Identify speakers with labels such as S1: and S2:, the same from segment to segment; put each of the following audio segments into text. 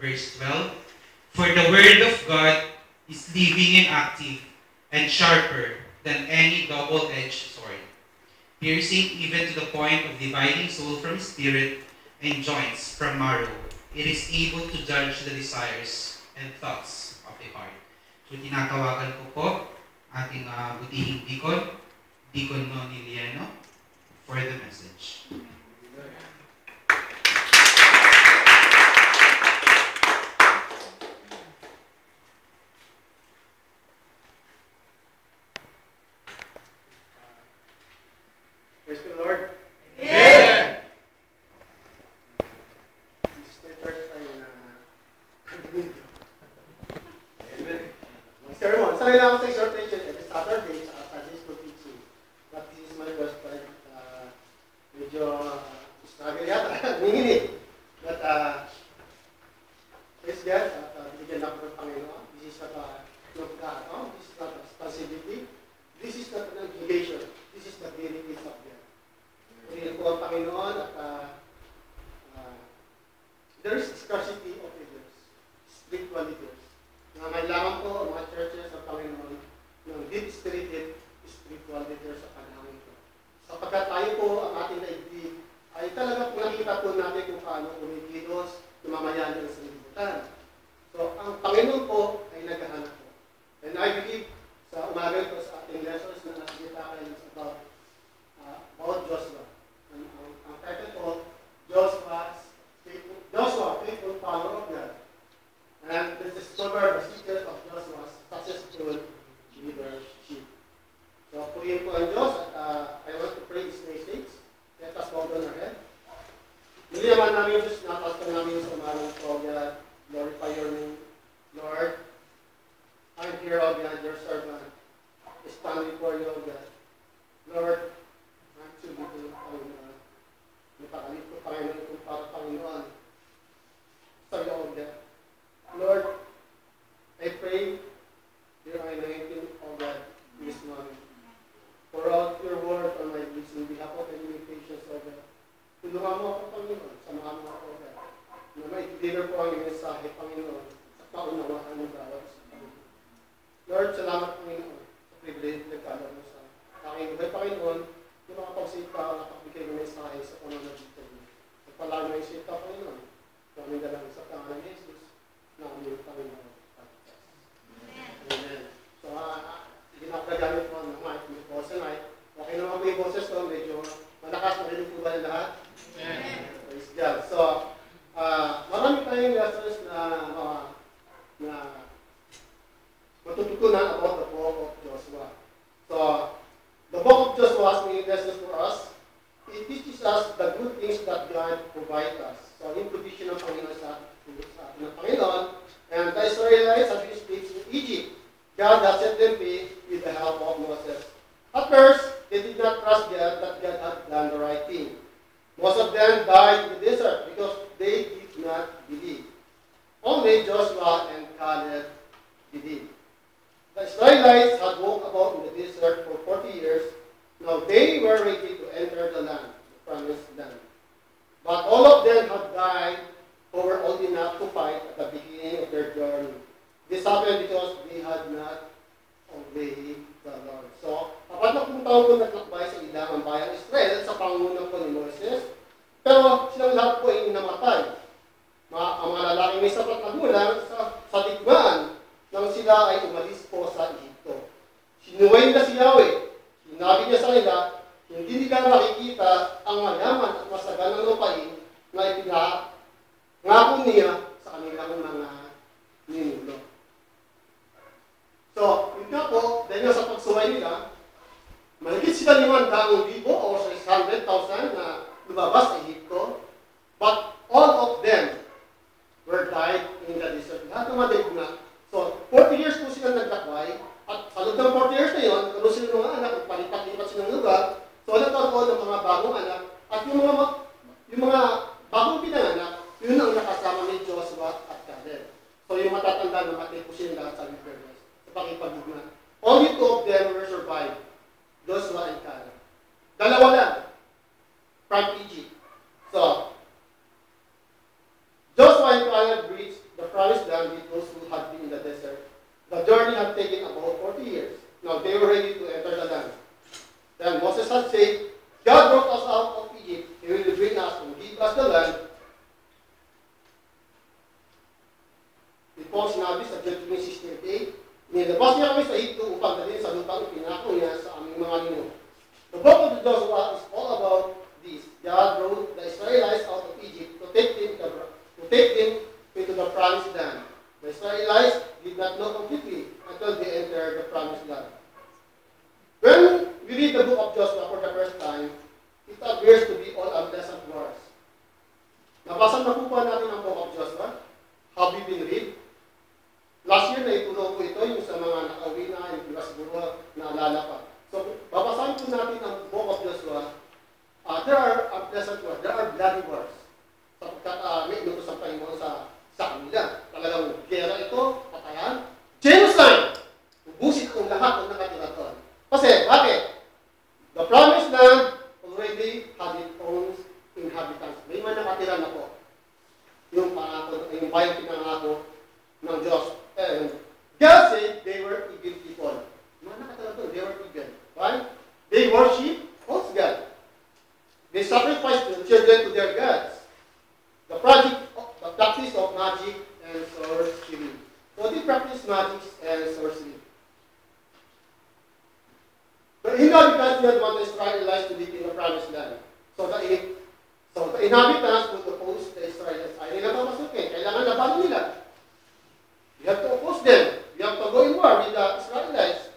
S1: verse 12. For the word of God is living and active and sharper than any double-edged sword, piercing even to the point of dividing soul from spirit and joints from marrow. It is able to judge the desires and thoughts of the heart. So tinatawagan ko po ating butihing Deacon Noniliano, for the message.
S2: Praise the Lord.
S3: Amen.
S2: This is the first time na Amen. Sermon. Sanay lang ako sa exhortation every Saturday sa Sunday School teaching. But this is my first time. Medyo struggle yata. Ningini. But praise God. Binigyan ako ng Panginoon. This is not a this is not a responsibility. This is not an obligation. This is the benefits of God. Purihin po ang Panginoon at there is scarcity of leaders, spiritual leaders. Nangangailangan po ang mga churches ng Panginoon ng deep-spirited spiritual leaders sa panahon ito. Sapagkat tayo po ang ating naibig ay talaga po nakita po natin kung paano kumikilos, namamayan ng sanlibutan. So, ang Panginoon po ay naghahanap po. And I believe sa umaga ito sa ating lessons na nasigita kayo about Joshua. Ang title po, Joshua, faithful follower of God. And this is covered the secret of Joshua's successful leadership. So, purihin po ang Diyos at I want to pray His message. Let us bow down our head. Muli naman namin Diyos, napasok namin sa umalang po, God. Glorify your name, Lord. I'm here, O God, your servant. Stand before you, O God. Lord, I'm too little, Panginoon. Napakalit ko, Panginoon, kung para Panginoon. Sa iyo, O God. Lord, I pray your anointing, O God, this morning. Pour out your word on my lips in behalf of the limitations, O God. Tulungan mo ako, Panginoon. Samahan mo ako, O God. Na mai-deliver po ang mensahe, Panginoon, sa kaunawaan ng bawat isa. Lord, salamat, Panginoon, sa privilege na kala mo sa aking buhay, Panginoon, yung mga pagsita ang nakapagbigay ng mensahe sa pamamagitan mo. Pagpalaan mo yung sita, Panginoon, kaming dalang sa pangalan ni Jesus, na aming Panginoon. Amen. So, hindi na ako nagamit mo ng mic, yung boses night. Okay naman po yung boses ko, medyo malakas, marinig po ba ng lahat? Amen. Praise God. So, marami tayong lessons na matututunan about the book of Joshua. So, the book of Joshua has many lessons for us. It teaches us the good things that God provides us. So, yung provision ng Panginoon sa ating ng Panginoon. And the Israelites have been slaves in Egypt. God has set them free with the help of Moses. At first, they did not trust God that God had done the right thing. Most of them died in the desert because they did not believe. Only Joshua and Caleb believed. The Israelites had walked about in the desert for 40 years. Now they were ready to enter the land, the promised land. But all of them had died who were old enough to fight at the beginning of their journey. This happened because they had not obeyed the Lord. So, apat na pong taon po naglakbay sa ilang ang bayang Israel sa pangunang po ni Moses. Pero silang lahat po ay namatay. Ang mga lalaking may sapat na gulang sa digmaan nang sila ay umalis po sa Egypto. Sinuway nila si Yahweh. Sinabi niya sa kanila, hindi nila makikita ang mayaman at masaganang lupain na ipinangako niya sa kanilang mga ninuno. So, yun nga po, dahil sa pagsuway nila, mahigit sila 500,000 o 600,000 na lumabas sa Egypto. But all of them were died in the desert. Lahat ng mga na. So, 40 years po sila naglakbay. At sa loob ng 40 years na yun, karoon sila ng mga anak, palipat-lipat silang lugar. So, nagkaroon ng mga bagong anak. At yung mga bagong pinanganak, yun ang nakasama ni Joshua at Caleb. So, yung matatanda na matay po sila sa wilderness. Sa pakipagugma. Only two of them were survived. Joshua and Caleb. Dalawa lang. From Egypt. So, Joshua and Caleb reached promised land with those who had been in the desert. The journey had taken about 40 years. Now they were ready to enter the land. Then Moses had said, God brought us out of Egypt. He will bring us and give us the land. Ito sinabi sa Deuteronomy 16:8, nilabas niya kami sa Egypto upang dalhin sa lupang pinako niya sa aming mga ninong. The book of Joshua is all about this. God brought the Israelites out of Egypt to take them into the promised land. The Israelites did not know completely until they entered the promised land. When we read the book of Joshua for the first time, it appears to be all unpleasant words. Nabasa na po ba natin ang book of Joshua? Have you been read? Last year na ituro ko ito yung sa mga nakauwi na, yung iba siguro naalala pa. So, babasahin po natin ang book of Joshua. There are unpleasant words, there are bloody words. Sapagkat may inutos ang Panginoon sa kanila. Talagang gera ito, patayan, genocide! Ubusin ang lahat ng nakatira doon. Kasi, bakit? The promised land already had its own inhabitants. May mga nakatira na po. Yung bayang pinangako ng Diyos. And God said they were evil people. Mga nakatira doon, they were evil. Why? They worship false God. They sacrifice the children to their gods. The practice of magic and sorcery. So they practice magic and sorcery. The inhabitants did not want the Israelites to live in the promised land. So the inhabitants would oppose the Israelites. Ay nila papasukin. Kailangan labanan nila. You have to oppose them. You have to go in war with the Israelites.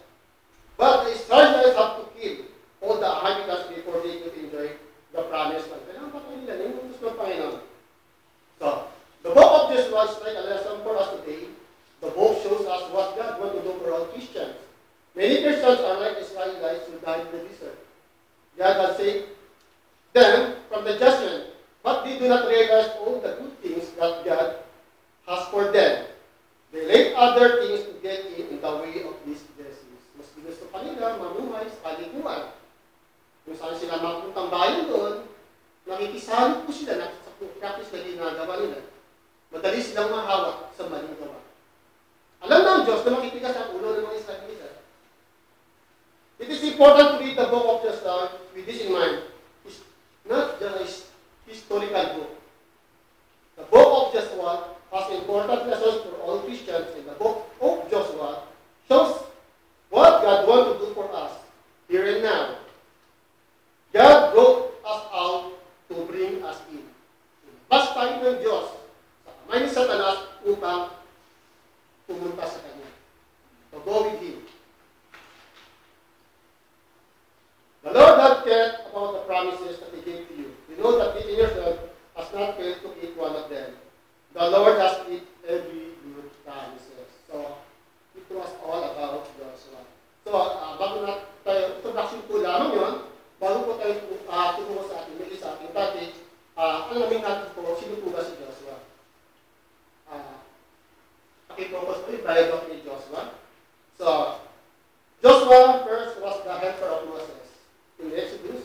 S2: But the Israelites have to kill all the inhabitants before they could enjoy the promised land. Kailangan pa nila. Yung gusto ng Panginoon. So, the book of Joshua is like a lesson for us today. The book shows us what God wants to do for all Christians. Many Christians are like Israelites who died in the desert. God has saved them from the judgment, but they do not realize all the good things that God has for them. They let other things to get in the way of these blessings. Mas gusto pa nila mamuhay sa kalikuan. Kung saan sila mapuntang bayan doon, nakikisali po sila sa practice na ginagawa nila. Madali silang mahawak sa maling gawa. Alam ng Diyos na makitigas ang ulo ng mga Israelita. It is important to read the book of Joshua with this in mind. It's not just a historical book. The book of Joshua has important lessons for all Christians, and the book of Joshua shows what God wants to do for us here and now. God brought us out to bring us in. Pas tayo ng Diyos sa kamay ni Satanas upang pumunta sa Kanya. To go with Him. The Lord had cared about the promises that He gave to you. You know that He yourself has not failed to keep one of them. The Lord has kept every good promises. So, it was all about Joshua. So, bago na tayo, introduction po lamang yun, bago po tayo tungo sa ating topic, ang namin natin po, sino po ba si Joshua? Pakifocus po yung biography ni Joshua. So, Joshua first was the helper of Moses in Exodus.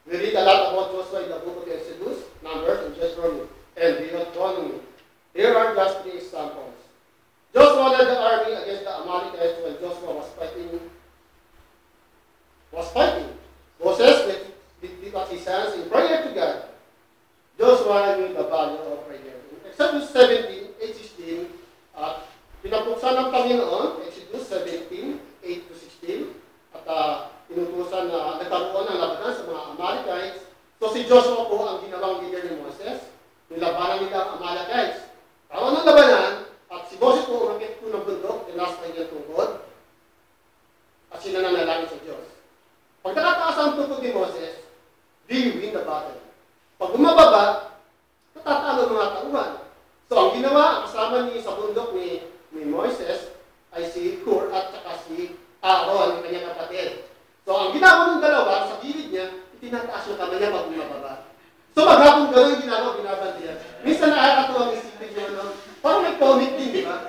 S2: We read a lot about Joshua in the book of Exodus, Numbers, and Deuteronomy, and Deuteronomy. Here are just 3 examples. Joshua led the army against the Amalekites when Joshua was fighting. Moses lifted up his hands in prayer to God. Joshua knew the value of prayer. In Exodus 17:8-16, pinapuksan ng Panginoon, Exodus 17:8-16, at inutusan na nagkaroon ng labanan sa mga Amalekites. So si Joshua po ang ginawang leader ni Moses. Nilabanan nila ang Amalekites. Kawan ng labanan, at si Moses po umakit po ng bundok, tinas na iyong tungkod, at sinananalangin sa Diyos. Pag nakataas ang tungkod ni Moses, they win the battle. Pag bumababa, natatalo ang mga tauhan. So ang ginawa, ang kasama ni sa bundok ni Moses, ay si Hur at saka si Aaron, ang kanyang kapatid. So ang ginawa ng dalawa, sa gilid niya, itinataas yung kamay niya pag bumababa. So maghapon gano'n yung ginagawa, binabantiyan. Minsan nakakatuwang isipin nyo, no? Parang may comic din, di ba?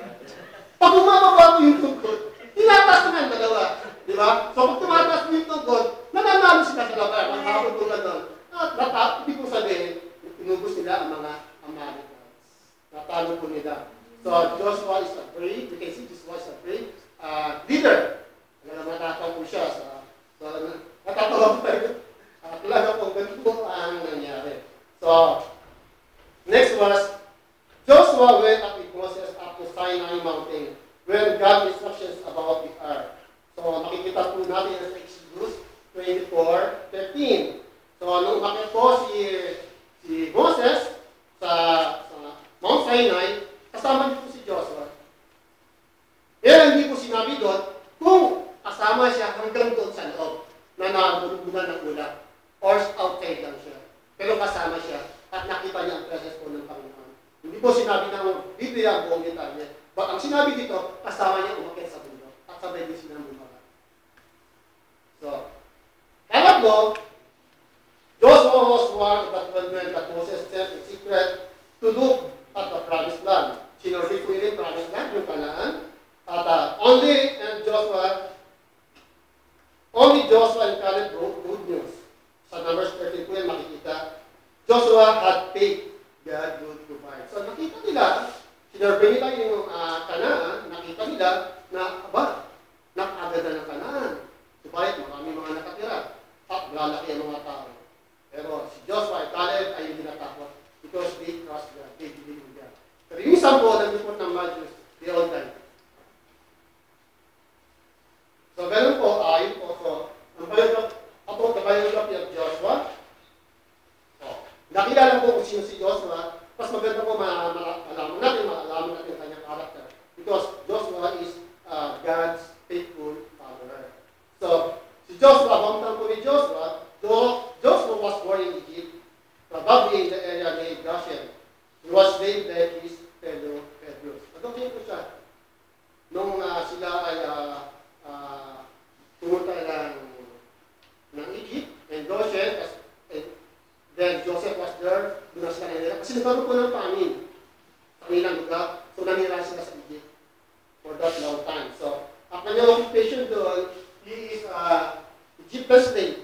S2: Pag bumababa mo yung tungkod, tinataas na ang dalawa. Di ba? So pag tumataas mo yung tungkod, nananalo sila sa laban. Ang hapon tulad doon. At ibig ko sabihin, inubos nila ang mga Amalekites. Natalo po nila. So Joshua is a brave, we can see Joshua is a brave leader. Matapang po siya. So natatawa po tayo. Talaga po, ganito po ang nangyari. So, next was, Joshua went up with Moses up to Sinai Mountain when God instructions about the ark. So, makikita po natin sa Exodus 24:13. So, nung umakyat po si Moses sa Mount Sinai, kasama niyo po si Joshua. Pero hindi po sinabi doon kung kasama siya hanggang doon sa loob na nabulubugan ng ulap or outside lang siya. Pero kasama siya at nakita niya ang presence po ng Panginoon. Hindi po sinabi ng Biblia ang buong detalye. But ang sinabi dito, kasama niya umakyat sa bundok at sabay din sila bumaba. So, pangatlo, Joshua was one of the 12 men that Moses sent in secret to look at the promised land. Sinordi po yun yung promised land, yung Kanaan. At only Joshua and Caleb brought good news. Sa Numbers 13 po yan makikita, Joshua had faith God would provide. So nakita nila, sinurvey nila yung Kanaan, nakita nila na, nakaganda ng Kanaan. Subalit marami mga nakatira at lalaki ang mga tao. Pero si Joshua at Caleb ay hindi natakot because they trust God, they believe in God. Pero yung isang po, nag-report ng Majus, they all died. So, ganun po, yun po. So, about the biography of Joshua. So, nakilala po kung sino si Joshua. Mas maganda po malaman natin ang kanyang character. Because Joshua is God's faithful follower. So, si Joshua, hometown po ni Joshua, Joshua was born in Egypt, probably in the area named Goshen. He was named by his fellow Hebrews. Adopted po siya. Nung sila ay pumunta ng Egypt and Goshen, and then Joseph was there, doon na sila nanira. Kasi nagkaroon po ng panin sa kanilang lugar, so nanira sila sa Egypt for that long time. So, ang kanyang occupation doon, he is Egyptian slave,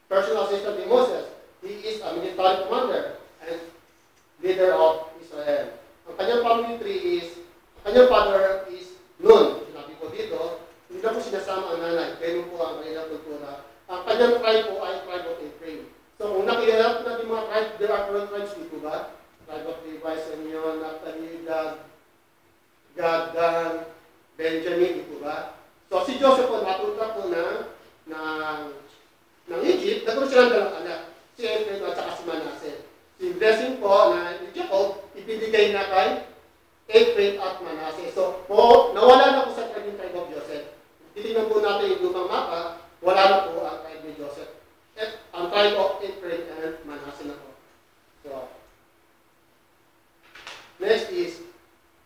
S2: personal assistant ni Moses. He is a military commander and leader of Israel. Ang kanyang family tree is, ang kanyang father is Nun. Sinabi ko dito, hindi na po sinasama ang nanay. Ganun po ang kanilang kultura. Ang kanyang tribe po ay tribe of Ephraim. So kung nakilala po natin mga tribe, there are 12 tribes dito ba? Tribe of Levi, Simeon, Naphtali, Gad, Dan, Benjamin, dito ba? So si Joseph po natutra po ng Egypt, nagkaroon siya ng dalang anak. Si Ephraim at saka si Manasseh. Si blessing po na ni Jacob, ibinigay na kay Ephraim at Manasseh. So, nawala na po sa tribe of Joseph. Titingnan po natin yung lumang mapa, wala na po ang tribe ni Joseph. At ang tribe of Ephraim and Manasseh na po. So, next is,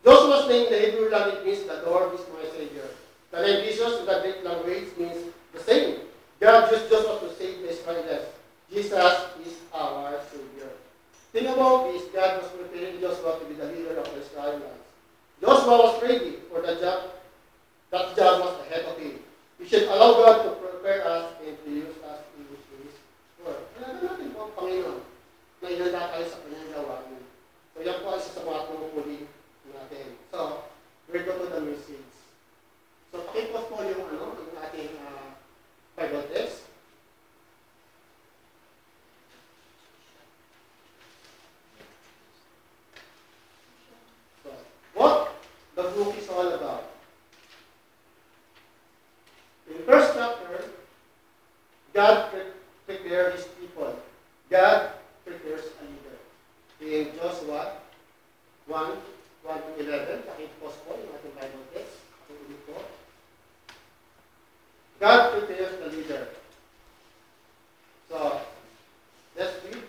S2: Joshua's name in the Hebrew language means the Lord is my Savior. The name Jesus in the Greek language means the same. God used Joshua to save the Israelites. Jesus is our Savior. Think about this, God was preparing Joshua to be the leader of the Israelites. Joshua was ready for the job. That job was ahead of him. We should allow God to prepare us and to use us in His work. Kaya natin po ang Panginoon na inanda tayo sa kanyang gawain. So yan po isa sa mga tumupuli natin. So, we're go to the message. So, pakipos po yung ating Bible text. What the book is all about. In the first chapter, God prepares His people. God prepares a leader. In Joshua 1:1-11, pakipos po yung ating Bible text. Ulit po. God prepares the leader. So, let's read.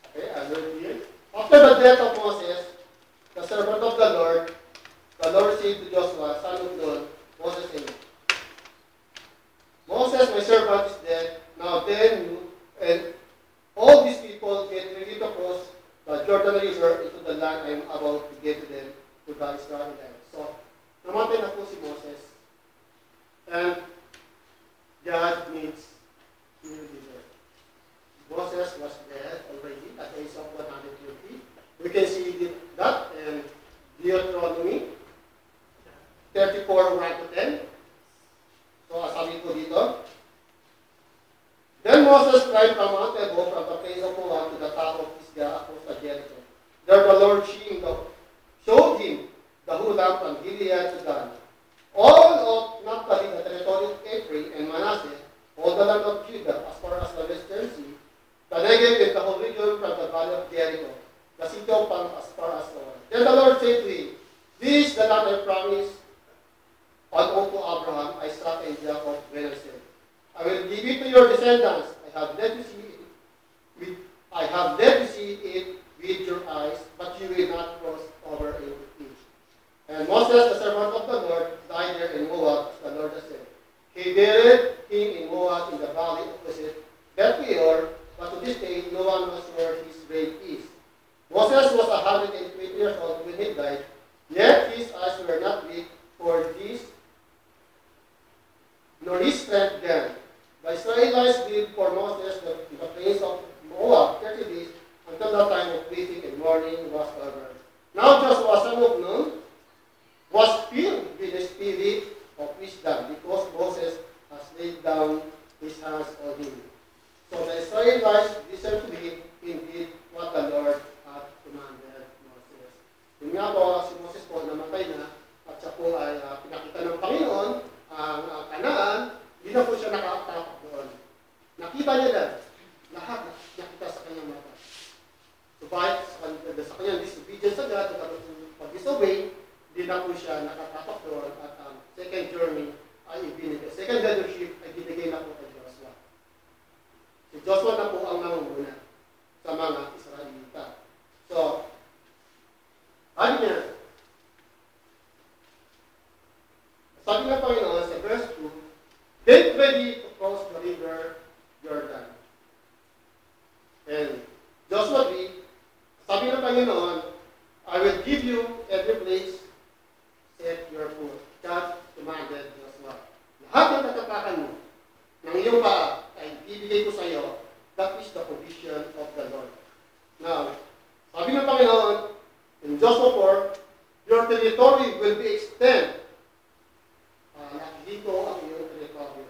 S2: Okay, I will read. After the death of Moses, the servant of the Lord said to Joshua, son of Nun, Moses said, Moses, my servant, is dead. Now then you and all these people get ready to cross the Jordan River into the land I am about to give to them, to the Israelites. So, namatay na po si Moses. And God needs new leader. Moses was dead already at the age of 120. We can see that in Deuteronomy 34, 1 to 10. So, sabi ko dito, Then Moses climbed from Mount Nebo from the place of Moab to the top of Pisgah across the Jericho. There the Lord showed him the whole land from Gilead to Dan. All of Naphtali, the territory of Ephraim and Manasseh, all the land of Judah, as far as the western sea, the Negev and the whole region from the valley of Jericho, the city of Palm as far as the one. Then the Lord said to him, This is the land I promised on oath to Abraham, Isaac, and Jacob when I said, I will give it to your descendants. I have let you see it with your eyes, but you will not cross over it. And Moses, the servant of the Lord, died there in Moab, as the Lord has said. He buried him in Moab in the valley opposite Beth Peor, but to this day no one knows where his grave is. Moses was 120 years old when he died, yet his eyes were not weak for this, nor his strength then. The Israelites lived for Moses in the plains of Moab 30 days until the time of weeping and mourning was over. Now Joshua, son of Nun, was filled with the spirit of wisdom because Moses has laid down his hands on him. So the Israelites listened to him and did what the Lord had commanded Moses. Yun nga po, si Moses po namatay na at siya po ay pinakita ng Panginoon ang Kanaan. Hindi na po siya nakatapak doon. Nakita niya na lahat nakita sa kanyang mata. Subalit sa kanyang disobedience sa God at pag-disobey, hindi na po siya nakatapak doon at ang second journey ay ibinigay. Second leadership ay binigay na po kay Joshua. Si Joshua na po ang namumuna sa mga Israelita. So, sabi niya, sabi ng Panginoon sa verse 2, Get ready to cross the river Jordan. And Joshua 3, sabi ng Panginoon, I will give you every place set your foot. God commanded Joshua. Lahat ng tatapakan mo ng iyong paa ay ibibigay ko sa iyo. That is the provision of the Lord. Now, sabi ng Panginoon, in Joshua 4, your territory will be extended. Nakikita ang iyong territory.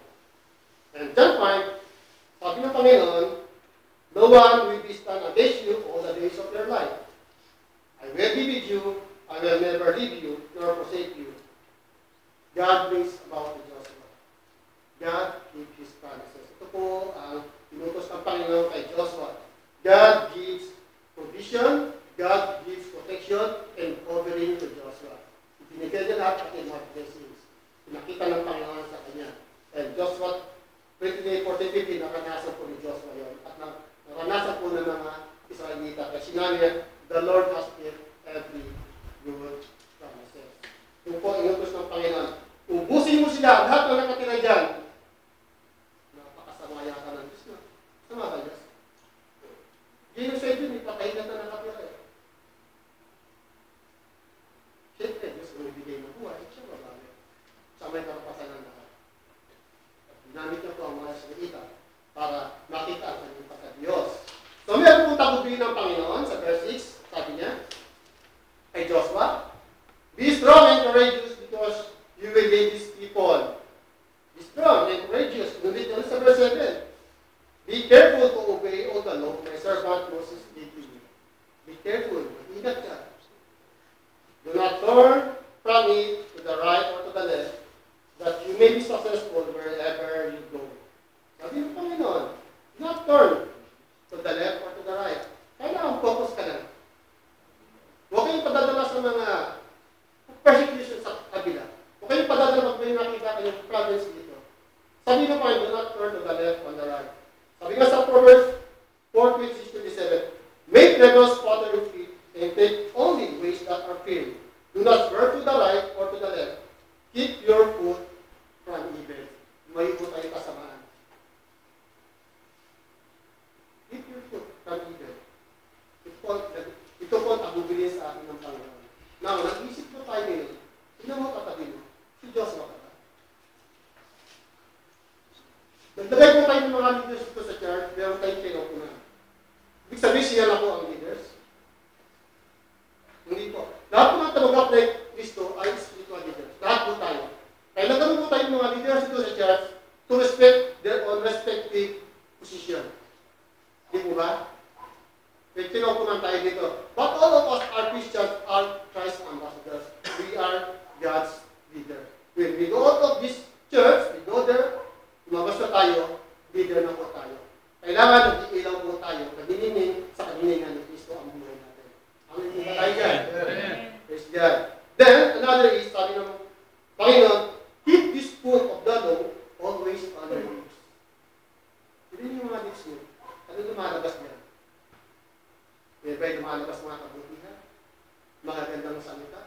S2: And John 5, sabi ng Panginoon, no one will be stand against you all the days of your life. I will be with you, I will never leave you, nor forsake you. God brings about to Joshua. God keeps His promises. Ito po ang inutos ng Panginoon kay Joshua. God gives provision, God gives protection, and covering to Joshua. Ibinigay niya lahat at mga blessings. Pinakita ng Panginoon sa kanya. And Joshua 23:14-15, naranasan po ni Joshua yun. At naranasan po ng mga Israelita. Kasi sinabi niya, the Lord has kept every good promises. Yung po, inutos ng Panginoon. Ubusin mo sila, lahat na nakatira dyan. Napakasama yata ng Diyos na. Sama ba Diyos? Genocide yun, ipakahinat na nakatira eh. Siyempre, Diyos ang ibigay ng buhay. Siya marami. Sa may karapasan ng lahat. Ginamit niya po ang mga Israelita para makita ang kanyang pagka-Diyos. So, meron po tagubilin ng Panginoon sa verse 6, sabi niya, kay Joshua, be strong and courageous because you will lead these people. Be strong and courageous. Ngunit doon sa verse 7, be careful to obey all the law my servant Moses gave to you. Be careful. Ingat ka. Do not turn from it to the right or to the left, that you may be successful wherever you go. Sabi ng Panginoon, do not turn to the left or to the right. Kailangan focus ka lang. Huwag kayong padadala sa mga persecution sa kabila. Huwag kayong padadala pag may nakita kayong province dito. Sabi ng Panginoon, do not turn to the left or the right. Sabi nga sa Proverbs 4:26-27, make the cross water your feet and take only ways that are firm. Do not swerve to the right or to the left. Keep your foot from evil. May po tayo kasamaan. Keep your foot from evil. Ito po ang tagubilin sa atin ng Panginoon. Now, nag-isip po tayo ngayon. Sino mo katabi mo? Si Joshua katabi. Nagdagay po tayo ng mga leaders dito sa church, meron tayong kinukunan. position. Di po ba? May kinukuman tayo dito. But all of us are Christians, are Christ ambassadors. We are God's leader. When we go out of this church, we go there, lumabas na tayo, leader na po tayo. Kailangan mag-iilaw po tayo, kaniningin sa kaniningan ni Kristo ang buhay natin. Amen po ba tayo dyan? Praise God. Then, another is, sabi ng Panginoon, keep this foot of the law always on your lips. Hindi yung mga lips mo. Ano lumalabas niya? May ba'y lumalabas mga kabutihan? Magagandang salita?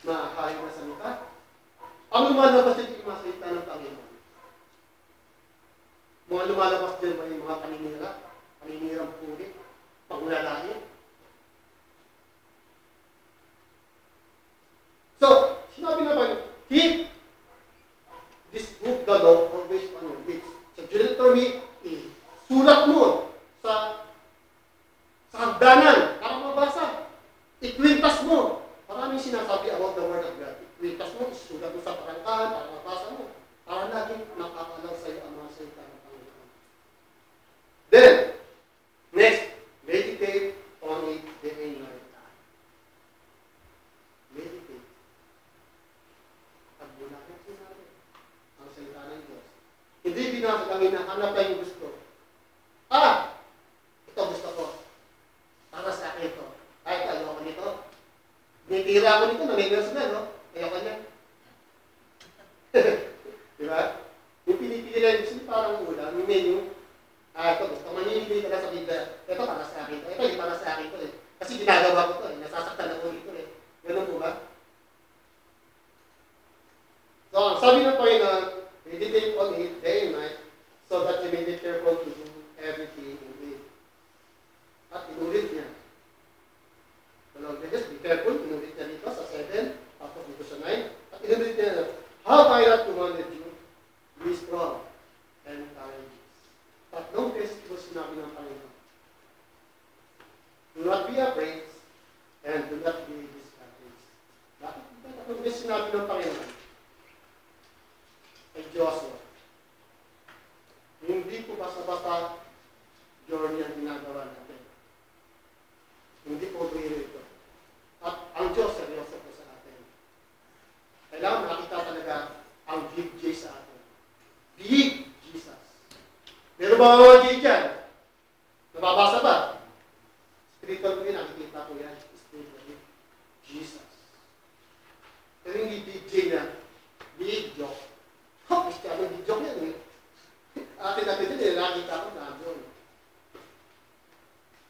S2: Maakain na salita? Ang lumalabas dyan yung mga salita ng Panginoon. Mga lumalabas dyan ba yung mga paninirang puli, panglalaki? So, sinabi naman, keep this book, the law, always on your lips. Sa Deuteronomy, sulat mo sa hagdanan para mabasa. Ikwintas mo. Maraming sinasabi about the Word of God. Ikwintas mo, isulat mo sa parantahan para mabasa mo. Para laging nakakalaw sa iyo ang mga salita ng Panginoon. Then, next, meditate on it day and night. Meditate. Pagbulakan sinabi ang salita ng Diyos. Hindi binasa kami na hanap lang yung gusto. Ito gusto ko. Para sa akin ito. Ayoko nito. Nitira ako nito, namigas na, no? Ayoko niya. Di ba? Yung pinipili lang, gusto parang ulam, yung menu, ito gusto, manilili ka na sa bigla. Ito para sa akin ito. Ito yung para sa akin ito eh. Kasi ginagawa ko ito eh. Nasasaktan ako dito eh. Ganun po ba? So, sabi ng Panginoon, meditate on it day and night so that you may be careful to do everything in it. At inulit niya. Just be careful, inulit niya dito sa 7, tapos dito sa 9. At inulit niya, how I not commanded you, be strong and courageous. Tatlong beses ko sinabi ng Panginoon. Do not be afraid and do not be discouraged. Bakit ba tatlong beses sinabi ng Panginoon? Kay Joshua. Hindi po basta-basta journey ang ginagawa natin. Hindi po biro ito. At ang Diyos, seryoso po sa atin. Kailangan makita talaga ang big J sa atin. Big Jesus. Meron ba mga J dyan? Nababasa ba? Spiritual ko yun, nakikita ko yan. Spiritual Jesus. Pero hindi big J na big joke. Kristiano, big joke yan eh. Atin natin din, nakikita ko na doon.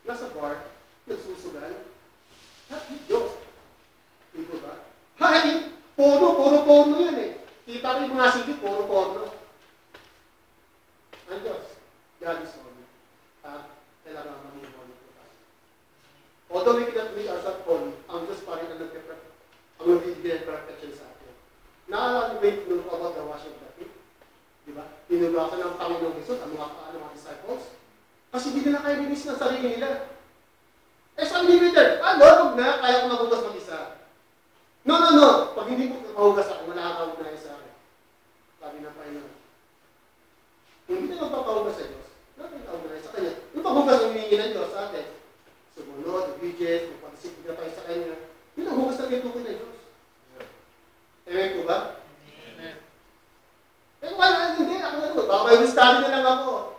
S2: Nasa bar, nagsusugal. Big joke. Hindi ba? Puro yan eh. Kita ko yung mga sige, puro. Ang Diyos, God is holy. Kailangan maging holy po tayo. Although we cannot make ourselves holy, ang Diyos pa rin ang nagbibigay ng perfection sa atin. Naalala niyo ba yung tinuro about the washing of the feet? Diba? Tinugasan ng Panginoong Jesus ang mga disciples. Kasi hindi nila kaya linis ng sarili nila. Sabi ni Peter, Lord, huwag na, kaya ko magugas mag-isa. No. Pag hindi ko mahugas ako, wala kang unahin sa akin. Sabi ng Panginoon. Hindi na magpapahugas sa Diyos. Wala kang kaunahin sa Kanya. Yung paghugas ang hiningi ng Diyos sa atin. Sumunod, obedience, magpatisip na tayo sa Kanya. Yun ang hugas na itukoy ng Diyos. Amen po ba? Amen. Pero wala, hindi. Baka may study na lang ako.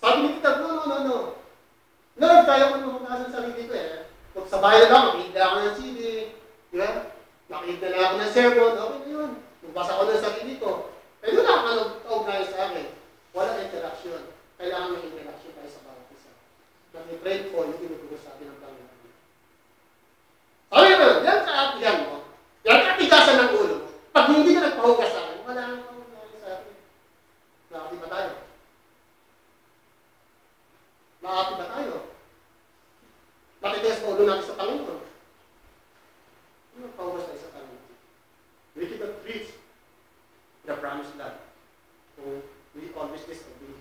S2: Sabi ni Peter, no. Lord, kaya ko mahugasan sa sarili ko eh. Kung sa bayan lang, makinig na ako ng CD. Diba? Makinig na ako ng sermon. Okay na yun. Magbasa ko ng sarili ko. Pero wala ka nag-ugnayan sa akin. Wala interaction. Kailangan may interaction tayo sa bawat isa. Nag-pray po, yung tinuturo sa atin ng Panginoon. Sabi mo, yan kaatigan mo. Yan katigasan ng ulo. Pag hindi ka nagpahugas sa akin, wala kang pahugnayan sa akin. Nakati ba tayo? Nakati ba tayo? Nakitigas pa ulo natin sa Panginoon. Ano ang pahugas tayo sa Panginoon? We cannot preach the promised land. So, we always disobey.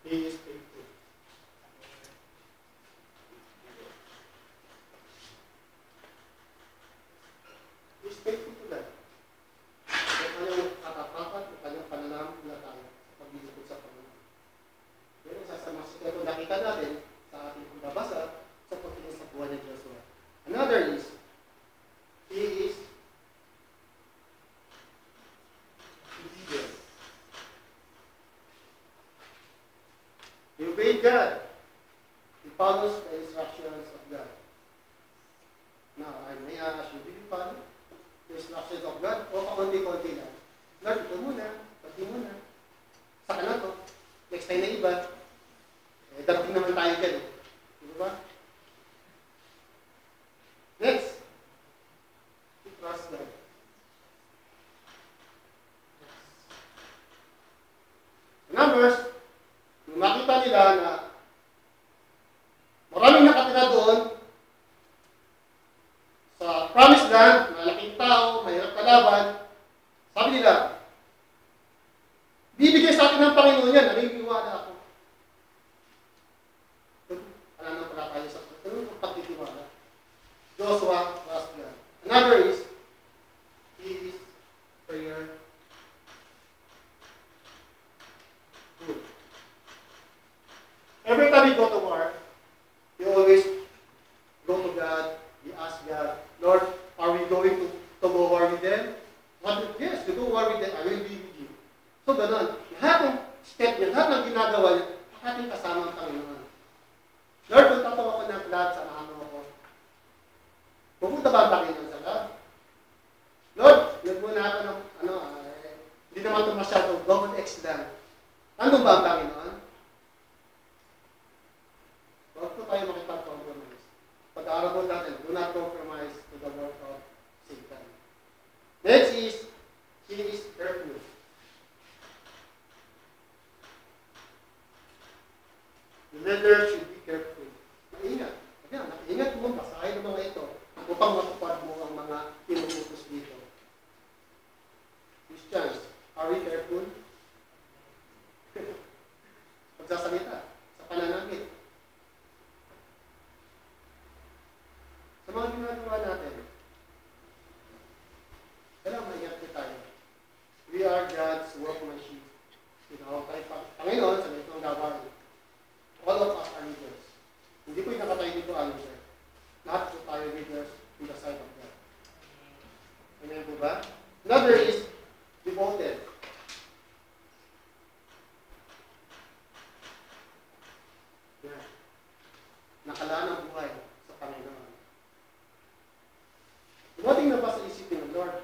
S2: He is faithful. He is faithful to God. Ang kanyang katatapat, ang kanyang pananampalataya sa paglilingkod sa Panginoon. Pero sa mga sikreto nakita natin sa ating pagbabasa sa pagtingin sa buhay ni Joshua. Another is, he is obedient. He obeyed God. He follows the instructions of God. Now, I may ask you, do you follow the instructions of God? O kaunti-kunti lang. Lord, ito muna, pati muna. Saka na to. Next time na iba. Darating naman tayo dyan. Di ba? Next. We trust God. Numbers, nung makita nila na maraming nakatira doon sa promised land, malaking tao, mahirap kalaban, sabi nila, bibigay sa atin ng Panginoon yan, naniniwala ako. Alam na pala tayo sa pagtitiwala. Joshua trust God. Another is, he is prayer good. Every time you go to war, you always go to God, you ask God, Lord, are we going to go war with them? Yes, to go war with them, I will be with you. So, ganun. Lahat ng step niya, lahat ng ginagawa niya, ating kasama ang Panginoon. Lord, kung tatawa ko ng lahat, samahan mo ako. Pupunta ba ang Panginoon sa lahat? Lord, nagmuna ako ng, hindi naman ito masyado, double X lang. Nandun ba ang Panginoon? Huwag po tayo makipag-compromise. Pag-aaral po natin, do not compromise to the work of Satan. Next is, he is careful. The leader should be careful. Maingat. Kaya, maingat mo, basahin ang mga ito upang matupad mo ang mga inuutos dito. Christians, are we careful? Pagsasalita, sa pananamit. Sa mga ginagawa natin, kailangan maingat po tayo. We are God's workmanship. Tinawag tayo Panginoon sa ganitong gawain. All of us are leaders. Hindi po yung nakatayo dito ang leader. Lahat po tayo leaders in the sight of God. Amen po ba? Another is devoted. Yeah. Nakalaan ang buhay sa Panginoon. Dumating na ba sa isipin ng Lord?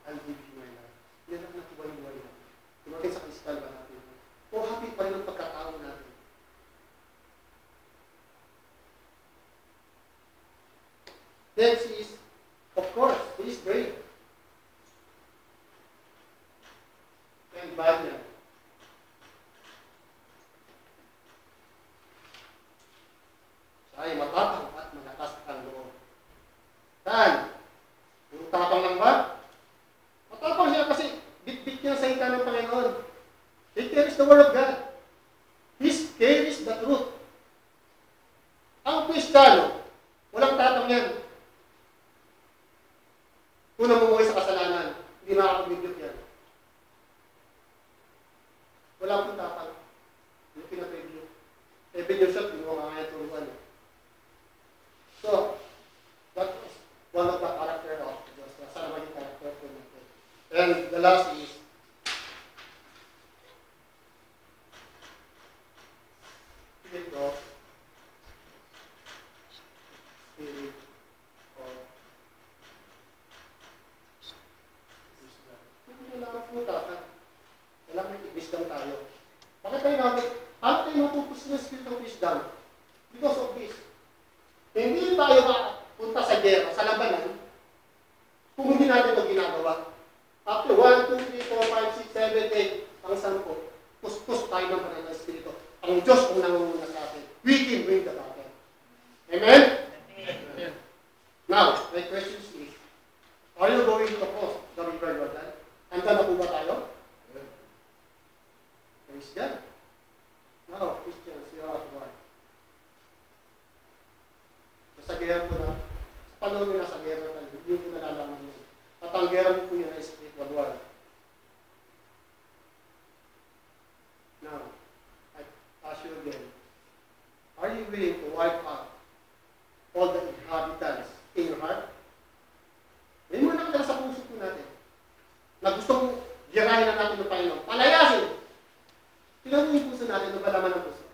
S2: I'll give you my life. Yan ang nakubuhay-buhay natin. Dumating sa kristal ba natin? O happy pa rin ang pagkatao natin. Next is, of course, he is brave. And valiant. Siya ay matapang at malakas ang loob. Saan? Yung tapang lang ba? Matapang siya kasi bit-bit niya sa salita ng Panginoon. He carries the word of God. He carries the truth. Ang Kristiyano, walang tapang yan. Kung namumuhay sa kasalanan, hindi makakapag-rebuke yan. Wala akong tapang. Hindi pinag-review. Even yourself, hindi mo kaya turuan. So, that is one of the character of Joshua. Sana maging character po natin. And the last is, Spirit of kailangan po tayo. Kailangan may wisdom tayo. Bakit tayo namin? Paano tayo matupos ng spirit of wisdom? Because of this. Hindi tayo punta sa gera, sa labanan, kung hindi natin ito ginagawa. After 1, 2, 3, 4, 5, 6, 7, 8, ang 10, pustos tayo ng banal na espiritu. Ang Diyos ang nangunguna sa atin. We can win the battle. Amen? Amen. Now, my question is, are you going to cross the river Jordan? Handa na po ba tayo? Garahin na natin ng Panginoon. Palayasin! Tingnan mo yung puso natin, ano ba laman ng puso?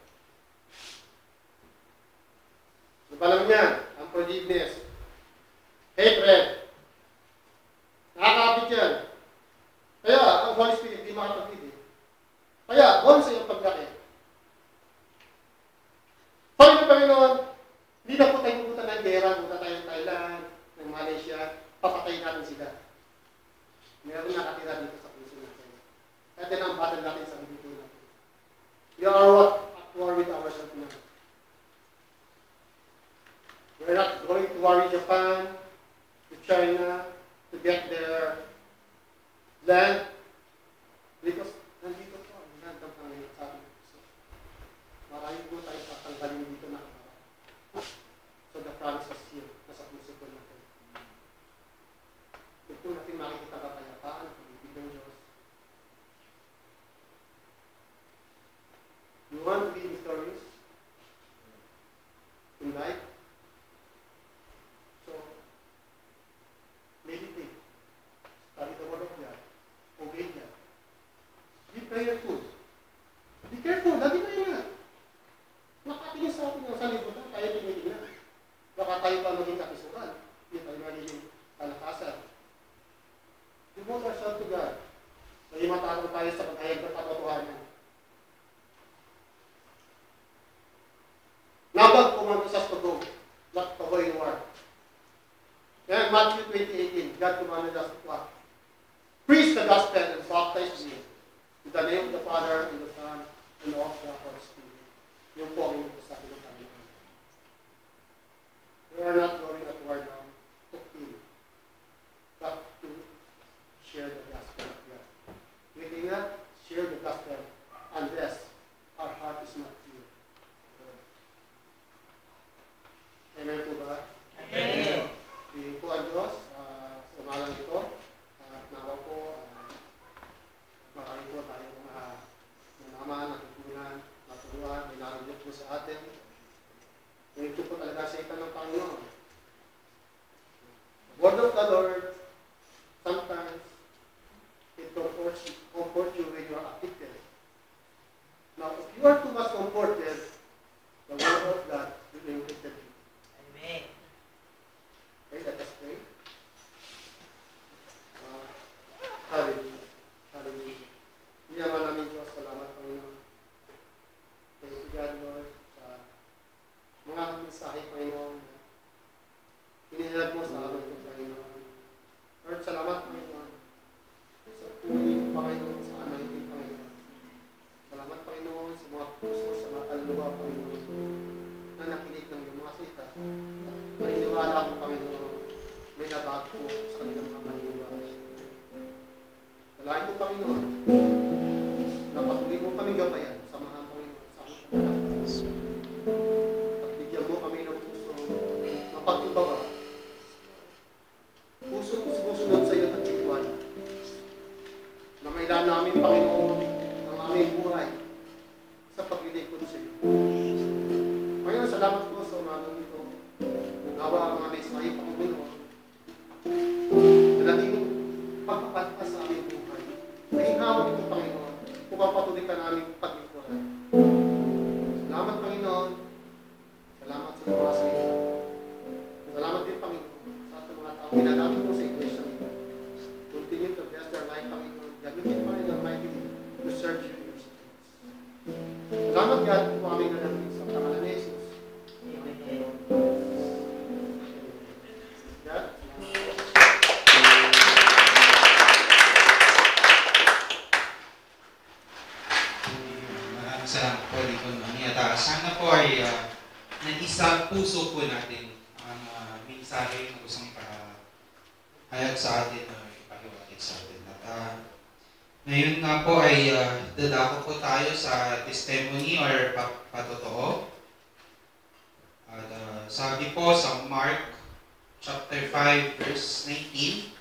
S2: Ano ba laman yan? Unforgiveness. Hatred. Nakakapit yan. Kaya, ang Holy Spirit, hindi makapag-ibig. Kaya, buwan sa iyong paglaki. Sabi ng Panginoon, hindi na po tayo pupunta ng gera, pupunta tayo ng Thailand, ng Malaysia, papatayin natin sila. Meron nakatira dito sa puso natin. Kaya din ang battle natin sa bibito natin. We are at war with ourselves now. We're not going to war with Japan, to China, to get their land, because nandito po ang land ng Panginoon sa ating puso. Marami po tayo tatanggalin dito na so the promise is here, nasa puso po natin. Kung po natin makikita kapayapaan, pag-ibig ng Diyos. You want to be victorious in life? So, meditate. Study the Word of God. Obey God. Be prayerful. Be careful. Lagi tayo nga. Nakatingin sa atin ng salibutan, tayo tinitingnan. Baka tayo pa maging kapisukan. Hindi tayo magiging kalakasan. Devote ourselves to God. May matanong tayo sa paghayag ng katotohanan. Nabag pumunta sa Sodom, not to avoid war. Kaya Matthew 20:18, God commanded us to what? Preach the gospel and baptize you in the name of the Father and the Son and of the Holy Spirit. Yung po ang ito sa akin ng Panginoon. We are not going at war now to kill, but to share the gospel of God. We cannot share the gospel unless our heart is not pure. Amen po ba?
S3: Amen.
S2: Piliin po ang Diyos sa umalang ito at nawa po marami po tayong nalaman, natutunan, naturuan, may narinig po sa atin. Ito po talaga sa ikan ng Panginoon. The word of the Lord, sometimes it comforts you when you are afflicted. Now, if you are too much comforted, the word of God will inflict you.
S3: Amen.
S2: Okay, let us pray. Hallelujah. Hallelujah. Hindi naman namin Diyos, salamat Panginoon. Thank you God, Lord, sa mga mensahe, Panginoon. Inilag mo sa amin ito, Panginoon. Lord, salamat, Panginoon. Sa puling, Panginoon, sa anointing, Panginoon. Salamat, Panginoon, sa mga puso, sa mga kaluluwa, Panginoon, na nakinig ng iyong mga salita. Maniniwala ko, Panginoon, may nabago po sa kanilang mga maniniwala. Salamat po, Panginoon, na patuloy mo kami gabayan sa mga Panginoon sa aming puso. At bigyan mo kami ng puso ng pagtubawa. Puso ko sumusunod sa iyo at itiwala. Na mailan namin, Panginoon, ang aming buhay sa paglilingkod sa iyo. Panginoon, salamat po sa umagang ito. Nawa ang mga mensahe, Panginoon, na naging pagpapatas sa aming buhay. Nahingawan ito, Panginoon, kung mapatuloy ka namin paglingkuran. Salamat, Panginoon. Salamat sa mga salita. Salamat din, Panginoon, sa ating mga tao. Pinagamit mo sa iglesia nito. Continue to bless their life, Panginoon. Gamitin pa rin ang mighty to serve you in your spirits. Salamat, God, kung aming nananalig sa pangalan ni Jesus.
S1: Maraming salamat po, Deacon Manny. At sana po ay nag-isang puso po natin ang mensahe na gustong ipahayag sa atin o ipahiwatig sa atin. At ngayon nga po ay dadako po tayo sa testimony or patotoo. At sabi po sa Mark chapter 5 verse 19,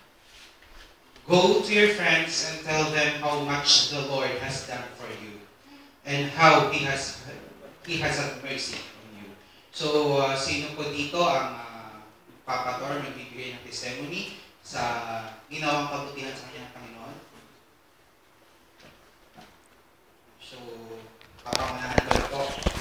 S1: "Go to your friends and tell them how much the Lord has done for you and how He has had mercy on you." So, sino po dito ang papator, magbibigay ng testimony sa ginawang kabutihan sa kanyang Panginoon? So, papangunahan ko